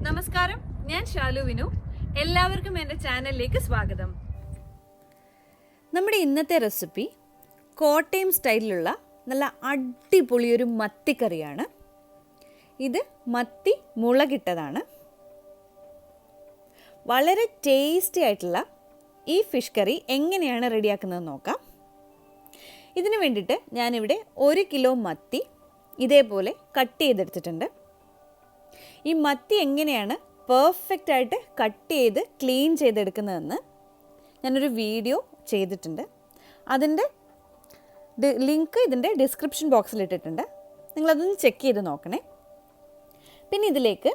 നമസ്കാരം, ഞാൻ ഷാലു വിനു. എല്ലാവർക്കും എൻ്റെ ചാനലിലേക്ക് സ്വാഗതം. നമ്മുടെ ഇന്നത്തെ റെസിപ്പി കോട്ടയം സ്റ്റൈലിലുള്ള നല്ല അടിപൊളിയൊരു മത്തിക്കറിയാണ്. ഇത് മത്തി മുളകിട്ടതാണ്. വളരെ ടേസ്റ്റി ആയിട്ടുള്ള ഈ ഫിഷ് കറി എങ്ങനെയാണ് റെഡിയാക്കുന്നതെന്ന് നോക്കാം. ഇതിന് വേണ്ടിയിട്ട് ഞാനിവിടെ 1 കിലോ മത്തി ഇതേപോലെ കട്ട് ചെയ്തെടുത്തിട്ടുണ്ട്. ഈ മത്തി എങ്ങനെയാണ് പെർഫെക്റ്റ് ആയിട്ട് കട്ട് ചെയ്ത് ക്ലീൻ ചെയ്തെടുക്കുന്നതെന്ന് ഞാനൊരു വീഡിയോ ചെയ്തിട്ടുണ്ട്. അതിൻ്റെ ലിങ്ക് ഇതിൻ്റെ ഡിസ്ക്രിപ്ഷൻ ബോക്സിൽ ഇട്ടിട്ടുണ്ട്. നിങ്ങളതൊന്ന് ചെക്ക് ചെയ്ത് നോക്കണേ. പിന്നെ ഇതിലേക്ക്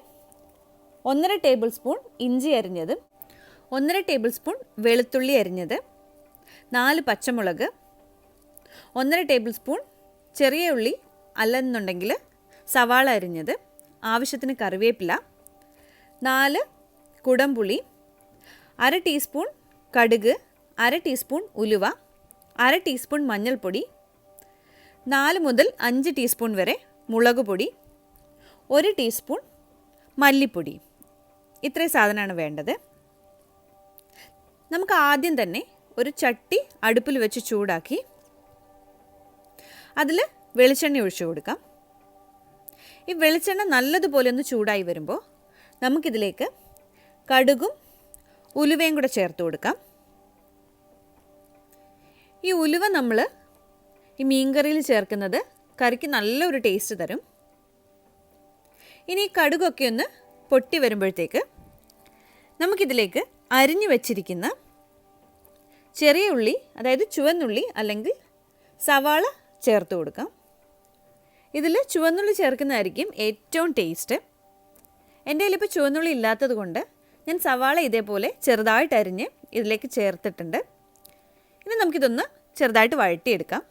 1.5 ടേബിൾ സ്പൂൺ ഇഞ്ചി അരിഞ്ഞത്, 1.5 ടേബിൾ സ്പൂൺ വെളുത്തുള്ളി അരിഞ്ഞത്, 4 പച്ചമുളക്, 1.5 ടേബിൾ സ്പൂൺ ചെറിയ ഉള്ളി അല്ലെന്നുണ്ടെങ്കിൽ സവാള അരിഞ്ഞത്, ആവശ്യത്തിന് കറിവേപ്പില, 4 കുടംപുളി, 1/2 ടീസ്പൂൺ കടുക്, 1/2 ടീസ്പൂൺ ഉലുവ, 1/2 ടീസ്പൂൺ മഞ്ഞൾപ്പൊടി, 4 മുതൽ 5 ടീസ്പൂൺ വരെ മുളക് പൊടി, 1 ടീസ്പൂൺ മല്ലിപ്പൊടി. ഇത്രയും സാധനമാണ് വേണ്ടത്. നമുക്ക് ആദ്യം തന്നെ ഒരു ചട്ടി അടുപ്പിൽ വെച്ച് ചൂടാക്കി അതിൽ വെളിച്ചെണ്ണ ഒഴിച്ചു കൊടുക്കാം. ഈ വെളിച്ചെണ്ണ നല്ലതുപോലെ ഒന്ന് ചൂടായി വരുമ്പോൾ നമുക്കിതിലേക്ക് കടുകും ഉലുവയും കൂടെ ചേർത്ത് കൊടുക്കാം. ഈ ഉലുവ നമ്മൾ ഈ മീൻകറിയിൽ ചേർക്കുന്നത് കറിക്ക് നല്ലൊരു ടേസ്റ്റ് തരും. ഇനി ഈ കടുകൊക്കെ ഒന്ന് പൊട്ടി വരുമ്പോഴത്തേക്ക് നമുക്കിതിലേക്ക് അരിഞ്ഞു വച്ചിരിക്കുന്ന ചെറിയ ഉള്ളി, അതായത് ചുവന്നുള്ളി അല്ലെങ്കിൽ സവാള ചേർത്ത് കൊടുക്കാം. ഇതിൽ ചുവന്നുള്ളി ചേർക്കുന്നതായിരിക്കും ഏറ്റവും ടേസ്റ്റ്. എൻ്റെ കയ്യിലിപ്പോൾ ചുവന്നുള്ളി ഇല്ലാത്തത് കൊണ്ട് ഞാൻ സവാള ഇതേപോലെ ചെറുതായിട്ട് അരിഞ്ഞ് ഇതിലേക്ക് ചേർത്തിട്ടുണ്ട്. ഇനി നമുക്കിതൊന്ന് ചെറുതായിട്ട് വഴറ്റിയെടുക്കാം.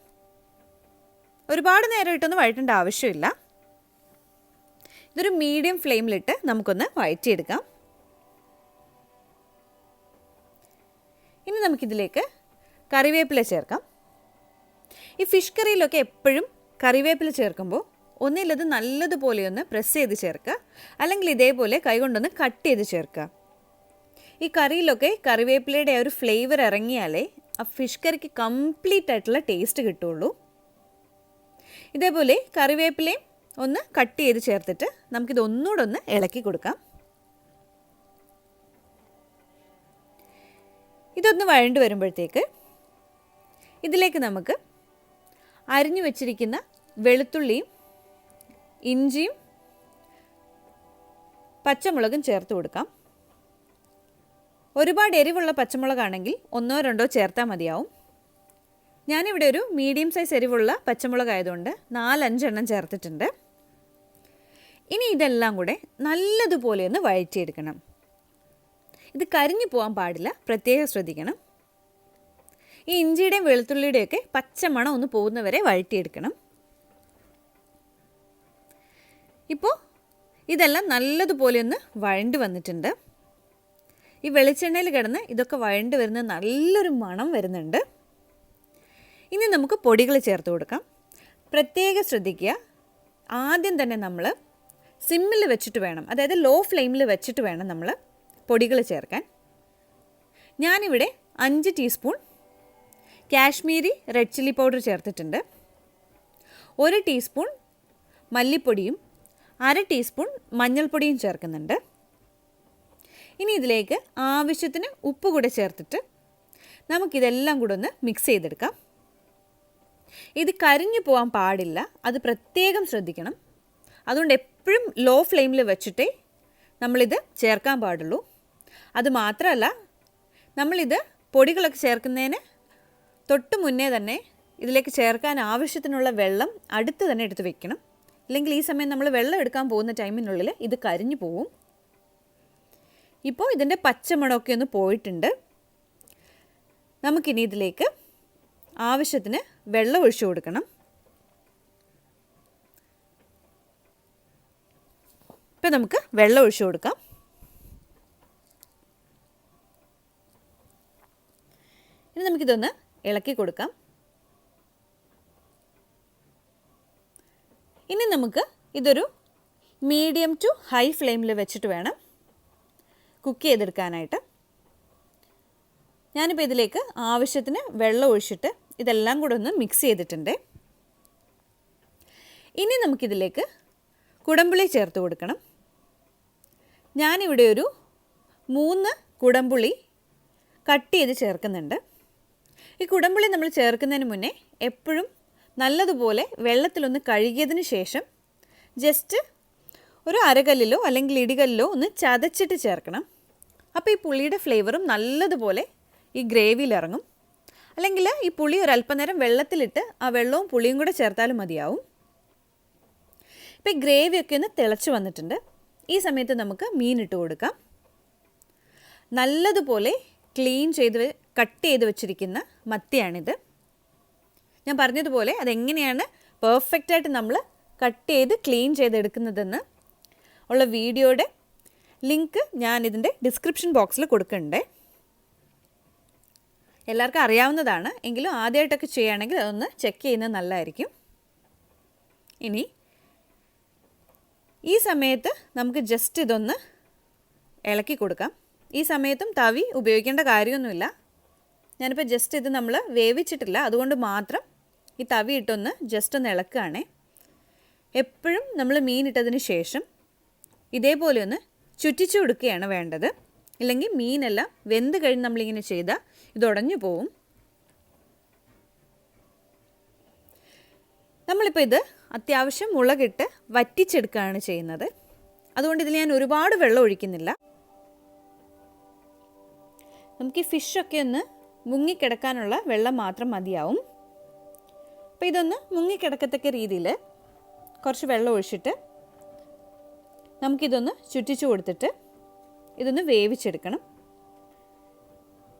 ഒരുപാട് നേരം ഇട്ടൊന്നും വഴറ്റേണ്ട ആവശ്യമില്ല. ഇതൊരു മീഡിയം ഫ്ലെയിമിലിട്ട് നമുക്കൊന്ന് വഴറ്റിയെടുക്കാം. ഇനി നമുക്കിതിലേക്ക് കറിവേപ്പില ചേർക്കാം. ഈ ഫിഷ് കറിയിലൊക്കെ എപ്പോഴും കറിവേപ്പില ചേർക്കുമ്പോൾ ഒന്നിലത് നല്ലതുപോലെ ഒന്ന് പ്രസ് ചെയ്ത് ചേർക്കുക, അല്ലെങ്കിൽ ഇതേപോലെ കൈകൊണ്ടൊന്ന് കട്ട് ചെയ്ത് ചേർക്കുക. ഈ കറിയിലൊക്കെ കറിവേപ്പിലയുടെ ഒരു ഫ്ലേവർ ഇറങ്ങിയാലേ ആ ഫിഷ് കറിക്ക് കംപ്ലീറ്റ് ആയിട്ടുള്ള ടേസ്റ്റ് കിട്ടുള്ളൂ. ഇതേപോലെ കറിവേപ്പിലയും ഒന്ന് കട്ട് ചെയ്ത് ചേർത്തിട്ട് നമുക്കിത് ഒന്നുകൂടെ ഒന്ന് ഇളക്കി കൊടുക്കാം. ഇതൊന്ന് വഴണ്ട് വരുമ്പോഴത്തേക്ക് ഇതിലേക്ക് നമുക്ക് അരിഞ്ഞു വച്ചിരിക്കുന്ന വെളുത്തുള്ളിയും ഇഞ്ചിയും പച്ചമുളകും ചേർത്ത് കൊടുക്കാം. ഒരുപാട് എരിവുള്ള പച്ചമുളകാണെങ്കിൽ 1-2 ചേർത്താൽ മതിയാവും. ഞാനിവിടെ ഒരു മീഡിയം സൈസ് എരിവുള്ള പച്ചമുളകായതുകൊണ്ട് 4-5 എണ്ണം ചേർത്തിട്ടുണ്ട്. ഇനി ഇതെല്ലാം കൂടെ നല്ലതുപോലെ ഒന്ന് വഴറ്റിയെടുക്കണം. ഇത് കരിഞ്ഞു പോകാൻ പാടില്ല, പ്രത്യേകം ശ്രദ്ധിക്കണം. ഈ ഇഞ്ചിയുടെയും വെളുത്തുള്ളിയുടെയൊക്കെ പച്ചമണം ഒന്ന് പോകുന്നവരെ വഴറ്റിയെടുക്കണം. ഇപ്പോൾ ഇതെല്ലാം നല്ലതുപോലെ ഒന്ന് വഴണ്ട് വന്നിട്ടുണ്ട്. ഈ വെളിച്ചെണ്ണയിൽ കിടന്ന് ഇതൊക്കെ വഴണ്ട് വരുന്ന നല്ലൊരു മണം വരുന്നുണ്ട്. ഇനി നമുക്ക് പൊടികൾ ചേർത്ത് കൊടുക്കാം. പ്രത്യേകം ശ്രദ്ധിക്കുക, ആദ്യം തന്നെ നമ്മൾ സിമ്മിൽ വെച്ചിട്ട് വേണം, അതായത് ലോ ഫ്ലെയിമിൽ വെച്ചിട്ട് വേണം നമ്മൾ പൊടികൾ ചേർക്കാൻ. ഞാനിവിടെ 5 teaspoon Kashmiri red chilli powder ചേർത്തിട്ടുണ്ട്, 1 ടീസ്പൂൺ മല്ലിപ്പൊടിയും 1/2 ടീസ്പൂൺ മഞ്ഞൾപ്പൊടിയും ചേർക്കുന്നുണ്ട്. ഇനി ഇതിലേക്ക് ആവശ്യത്തിന് ഉപ്പ് കൂടെ ചേർത്തിട്ട് നമുക്കിതെല്ലാം കൂടെ ഒന്ന് മിക്സ് ചെയ്തെടുക്കാം. ഇത് കരിഞ്ഞു പോകാൻ പാടില്ല, അത് പ്രത്യേകം ശ്രദ്ധിക്കണം. അതുകൊണ്ട് എപ്പോഴും ലോ ഫ്ലെയിമിൽ വെച്ചിട്ടേ നമ്മളിത് ചേർക്കാൻ പാടുള്ളൂ. അതുമാത്രമല്ല, നമ്മളിത് പൊടികളൊക്കെ ചേർക്കുന്നതിന് തൊട്ട് മുന്നേ തന്നെ ഇതിലേക്ക് ചേർക്കാൻ ആവശ്യത്തിനുള്ള വെള്ളം അടുത്ത് തന്നെ എടുത്ത് വെക്കണം. ഇല്ലെങ്കിൽ ഈ സമയം നമ്മൾ വെള്ളം എടുക്കാൻ പോകുന്ന ടൈമിനുള്ളിൽ ഇത് കരിഞ്ഞു പോവും. ഇപ്പോൾ ഇതിൻ്റെ പച്ചമണമൊക്കെ ഒന്ന് പോയിട്ടുണ്ട്. നമുക്കിനി ഇതിലേക്ക് ആവശ്യത്തിന് വെള്ളം ഒഴിച്ചു കൊടുക്കണം. ഇപ്പം നമുക്ക് വെള്ളം ഒഴിച്ചു കൊടുക്കാം. ഇനി നമുക്കിതൊന്ന് ഇളക്കി കൊടുക്കാം. ഇനി നമുക്ക് ഇതൊരു മീഡിയം ടു ഹൈ ഫ്ലെയിമിൽ വെച്ചിട്ട് വേണം കുക്ക് ചെയ്തെടുക്കാനായിട്ട്. ഞാനിപ്പോൾ ഇതിലേക്ക് ആവശ്യത്തിന് വെള്ളം ഒഴിച്ചിട്ട് ഇതെല്ലാം കൂടെ ഒന്ന് മിക്സ് ചെയ്തിട്ടുണ്ട്. ഇനി നമുക്കിതിലേക്ക് കുടംപുളി ചേർത്ത് കൊടുക്കണം. ഞാനിവിടെ ഒരു 3 കുടംപുളി കട്ട് ചെയ്ത് ചേർക്കുന്നുണ്ട്. ഈ കുടംപുളി നമ്മൾ ചേർക്കുന്നതിന് മുന്നേ എപ്പോഴും നല്ലതുപോലെ വെള്ളത്തിലൊന്ന് കഴുകിയതിന് ശേഷം ജസ്റ്റ് ഒരു അരകല്ലിലോ അല്ലെങ്കിൽ ഇടികല്ലിലോ ഒന്ന് ചതച്ചിട്ട് ചേർക്കണം. അപ്പോൾ ഈ പുളിയുടെ ഫ്ലേവറും നല്ലതുപോലെ ഈ ഗ്രേവിയിൽ ഇറങ്ങും. അല്ലെങ്കിൽ ഈ പുളി ഒരല്പനേരം വെള്ളത്തിലിട്ട് ആ വെള്ളവും പുളിയും കൂടെ ചേർത്താലും മതിയാവും. ഇപ്പോൾ ഈ ഗ്രേവിയൊക്കെ ഒന്ന് തിളച്ച് വന്നിട്ടുണ്ട്. ഈ സമയത്ത് നമുക്ക് മീനിട്ട് കൊടുക്കാം. നല്ലതുപോലെ ക്ലീൻ ചെയ്ത് കട്ട് ചെയ്ത് വെച്ചിരിക്കുന്ന മത്തിയാണിത്. ഞാൻ പറഞ്ഞതുപോലെ അതെങ്ങനെയാണ് പെർഫെക്റ്റായിട്ട് നമ്മൾ കട്ട് ചെയ്ത് ക്ലീൻ ചെയ്തെടുക്കുന്നതെന്ന് ഉള്ള വീഡിയോയുടെ ലിങ്ക് ഞാൻ ഇതിൻ്റെ ഡിസ്ക്രിപ്ഷൻ ബോക്സിൽ കൊടുക്കുന്നുണ്ട്. എല്ലാവർക്കും അറിയാവുന്നതാണ്, എങ്കിലും ആദ്യമായിട്ടൊക്കെ ചെയ്യുകയാണെങ്കിൽ അതൊന്ന് ചെക്ക് ചെയ്യുന്നത് നല്ലതായിരിക്കും. ഇനി ഈ സമയത്ത് നമുക്ക് ജസ്റ്റ് ഇതൊന്ന് ഇളക്കി കൊടുക്കാം. ഈ സമയത്തും തവി ഉപയോഗിക്കേണ്ട കാര്യമൊന്നുമില്ല. ഞാനിപ്പോൾ ജസ്റ്റ് ഇത് നമ്മൾ വേവിച്ചിട്ടില്ല, അതുകൊണ്ട് മാത്രം ഈ തവി ഇട്ടൊന്ന് ജസ്റ്റ് ഒന്ന് ഇളക്കുകയാണേ. എപ്പോഴും നമ്മൾ മീൻ ഇട്ടതിന് ശേഷം ഇതേപോലെ ഒന്ന് ചുറ്റിച്ചു കൊടുക്കുകയാണ് വേണ്ടത്. ഇല്ലെങ്കിൽ മീനെല്ലാം വെന്ത് കഴിഞ്ഞ് നമ്മളിങ്ങനെ ചെയ്താൽ ഇത് ഉടഞ്ഞു പോവും. നമ്മളിപ്പോൾ ഇത് അത്യാവശ്യം മുളകിട്ട് വറ്റിച്ചെടുക്കുകയാണ് ചെയ്യുന്നത്. അതുകൊണ്ട് ഇതിൽ ഞാൻ ഒരുപാട് വെള്ളം ഒഴിക്കുന്നില്ല. നമുക്ക് ഈ ഫിഷൊക്കെ ഒന്ന് മുങ്ങിക്കിടക്കാനുള്ള വെള്ളം മാത്രം മതിയാവും. അപ്പോൾ ഇതൊന്ന് മുങ്ങിക്കിടക്കത്തക്ക രീതിയിൽ കുറച്ച് വെള്ളം ഒഴിച്ചിട്ട് നമുക്കിതൊന്ന് ചുറ്റിച്ചു കൊടുത്തിട്ട് ഇതൊന്ന് വേവിച്ചെടുക്കണം.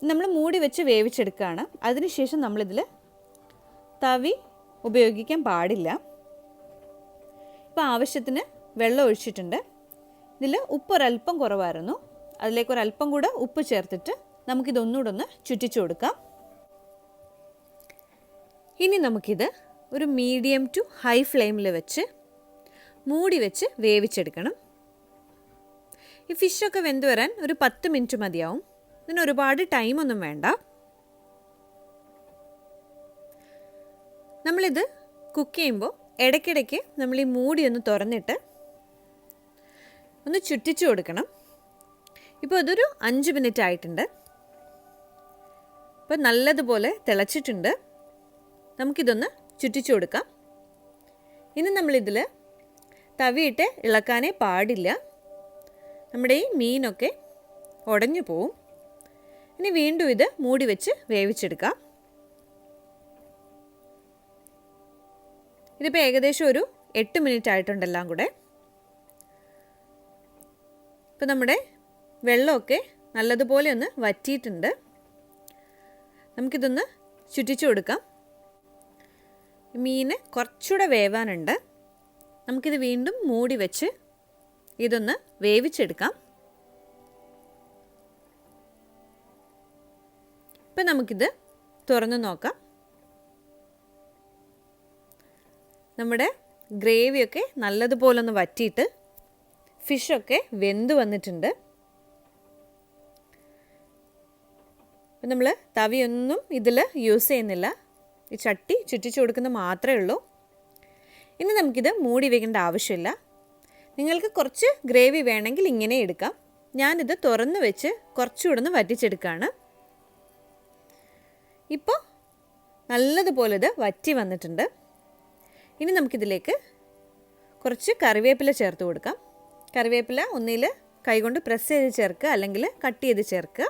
നമ്മൾ മൂടി വെച്ച് വേവിച്ചെടുക്കുകയാണ്. അതിനുശേഷം നമ്മളിതിൽ തവി ഉപയോഗിക്കാൻ പാടില്ല. ഇപ്പോൾ ആവശ്യത്തിന് വെള്ളം ഒഴിച്ചിട്ടുണ്ട്. ഇതിൽ ഉപ്പ് ഒരല്പം കുറവായിരുന്നു. അതിലേക്ക് ഒരല്പം കൂടെ ഉപ്പ് ചേർത്തിട്ട് നമുക്കിതൊന്നുകൂടെ ഒന്ന് ചുറ്റിച്ചു കൊടുക്കാം. ഇനി നമുക്കിത് ഒരു മീഡിയം ടു ഹൈ ഫ്ലെയിമിൽ വെച്ച് മൂടി വെച്ച് വേവിച്ചെടുക്കണം. ഈ ഫിഷൊക്കെ വെന്ത് വരാൻ ഒരു 10 മിനിറ്റ് മതിയാവും. ഇതിന് ഒരുപാട് ടൈമൊന്നും വേണ്ട. നമ്മളിത് കുക്ക് ചെയ്യുമ്പോൾ ഇടയ്ക്കിടയ്ക്ക് നമ്മൾ ഈ മൂടി ഒന്ന് തുറന്നിട്ട് ഒന്ന് ചുറ്റിച്ചു കൊടുക്കണം. ഇപ്പോൾ അതൊരു 5 മിനിറ്റ് ആയിട്ടുണ്ട്. ഇപ്പോൾ നല്ലതുപോലെ തിളച്ചിട്ടുണ്ട്. നമുക്കിതൊന്ന് ചുറ്റിച്ചു കൊടുക്കാം. ഇനി നമ്മളിതിൽ തവിയിട്ട് ഇളക്കാനേ പാടില്ല. നമ്മുടെ ഈ മീനൊക്കെ ഉടഞ്ഞു പോവും. ഇനി വീണ്ടും ഇത് മൂടി വെച്ച് വേവിച്ചെടുക്കാം. ഇതിപ്പോൾ ഏകദേശം ഒരു 8 മിനിറ്റ് ആയിട്ടുണ്ടെല്ലാം കൂടെ. ഇപ്പോൾ നമ്മുടെ വെള്ളമൊക്കെ നല്ലതുപോലെ ഒന്ന് വറ്റിയിട്ടുണ്ട്. നമുക്കിതൊന്ന് ചുറ്റിച്ചു കൊടുക്കാം. മീൻ കുറച്ചുകൂടെ വേവാനുണ്ട്. നമുക്കിത് വീണ്ടും മൂടി വെച്ച് ഇതൊന്ന് വേവിച്ചെടുക്കാം. ഇപ്പം നമുക്കിത് തുറന്ന് നോക്കാം. നമ്മുടെ ഗ്രേവിയൊക്കെ നല്ലതുപോലെ ഒന്ന് വറ്റിയിട്ട് ഫിഷൊക്കെ വെന്ത് വന്നിട്ടുണ്ട്. അപ്പം നമ്മൾ തവിയൊന്നും ഇതിൽ യൂസ് ചെയ്യുന്നില്ല. ഈ ചട്ടി ചുറ്റിച്ചു കൊടുക്കുന്നത് മാത്രമേ ഉള്ളൂ. ഇനി നമുക്കിത് മൂടി വയ്ക്കേണ്ട ആവശ്യമില്ല. നിങ്ങൾക്ക് കുറച്ച് ഗ്രേവി വേണമെങ്കിൽ ഇങ്ങനെ എടുക്കാം. ഞാനിത് തുറന്ന് വെച്ച് കുറച്ചുകൂടെ ഒന്ന് വറ്റിച്ചെടുക്കുകയാണ്. ഇപ്പോൾ നല്ലതുപോലെ ഇത് വറ്റി വന്നിട്ടുണ്ട്. ഇനി നമുക്കിതിലേക്ക് കുറച്ച് കറിവേപ്പില ചേർത്ത് കൊടുക്കാം. കറിവേപ്പില ഒന്നിൽ കൈകൊണ്ട് പ്രസ് ചെയ്ത് ചേർക്കുക, അല്ലെങ്കിൽ കട്ട് ചെയ്ത് ചേർക്കുക.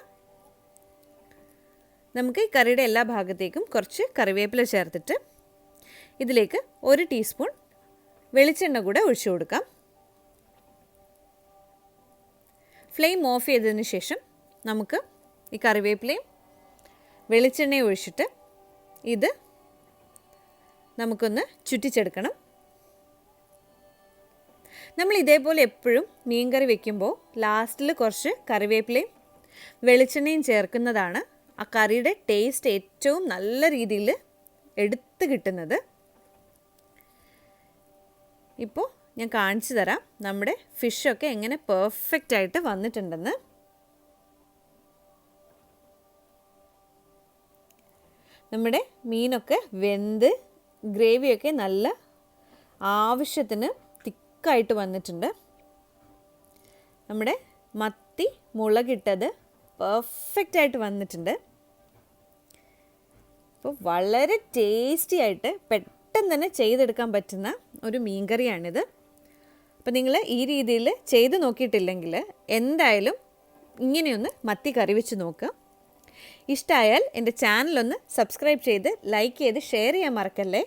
നമുക്ക് ഈ കറിയുടെ എല്ലാ ഭാഗത്തേക്കും കുറച്ച് കറിവേപ്പില ചേർത്തിട്ട് ഇതിലേക്ക് 1 ടീസ്പൂൺ വെളിച്ചെണ്ണ കൂടെ ഒഴിച്ചു കൊടുക്കാം. ഫ്ലെയിം ഓഫ് ചെയ്തതിന് ശേഷം നമുക്ക് ഈ കറിവേപ്പിലയും വെളിച്ചെണ്ണയും ഒഴിച്ചിട്ട് ഇത് നമുക്കൊന്ന് ചുറ്റിച്ചെടുക്കണം. നമ്മൾ ഇതേപോലെ എപ്പോഴും മീൻ കറി വെക്കുമ്പോൾ ലാസ്റ്റിൽ കുറച്ച് കറിവേപ്പിലയും വെളിച്ചെണ്ണയും ചേർക്കുന്നതാണ് ആ കറിയുടെ ടേസ്റ്റ് ഏറ്റവും നല്ല രീതിയിൽ എടുത്ത് കിട്ടുന്നത്. ഇപ്പോൾ ഞാൻ കാണിച്ചു തരാം നമ്മുടെ ഫിഷൊക്കെ എങ്ങനെ പെർഫെക്റ്റ് ആയിട്ട് വന്നിട്ടുണ്ടെന്ന്. നമ്മുടെ മീനൊക്കെ വെന്ത് ഗ്രേവിയൊക്കെ നല്ല ആവശ്യത്തിന് തിക്കായിട്ട് വന്നിട്ടുണ്ട്. നമ്മുടെ മത്തി മുളകിട്ടത് പെർഫെക്റ്റായിട്ട് വന്നിട്ടുണ്ട്. അപ്പോൾ വളരെ ടേസ്റ്റി ആയിട്ട് പെട്ടെന്ന് തന്നെ ചെയ്തെടുക്കാൻ പറ്റുന്ന ഒരു മീൻകറിയാണിത്. അപ്പോൾ നിങ്ങൾ ഈ രീതിയിൽ ചെയ്ത് നോക്കിയിട്ടില്ലെങ്കിൽ എന്തായാലും ഇങ്ങനെയൊന്ന് മത്തി കറി വെച്ച് നോക്കുക. ഇഷ്ടമായാൽ എൻ്റെ ചാനലൊന്ന് സബ്സ്ക്രൈബ് ചെയ്ത് ലൈക്ക് ചെയ്ത് ഷെയർ ചെയ്യാൻ മറക്കല്ലേ.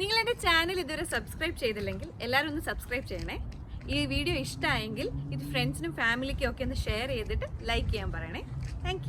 നിങ്ങൾ എൻ്റെ ചാനൽ ഇതുവരെ സബ്സ്ക്രൈബ് ചെയ്തില്ലെങ്കിൽ എല്ലാവരും ഒന്ന് സബ്സ്ക്രൈബ് ചെയ്യണേ. ഈ വീഡിയോ ഇഷ്ടമായെങ്കിൽ ഇത് ഫ്രണ്ട്സിനും ഫാമിലിക്കും ഒക്കെ ഒന്ന് ഷെയർ ചെയ്തിട്ട് ലൈക്ക് ചെയ്യാൻ പറയണേ. താങ്ക്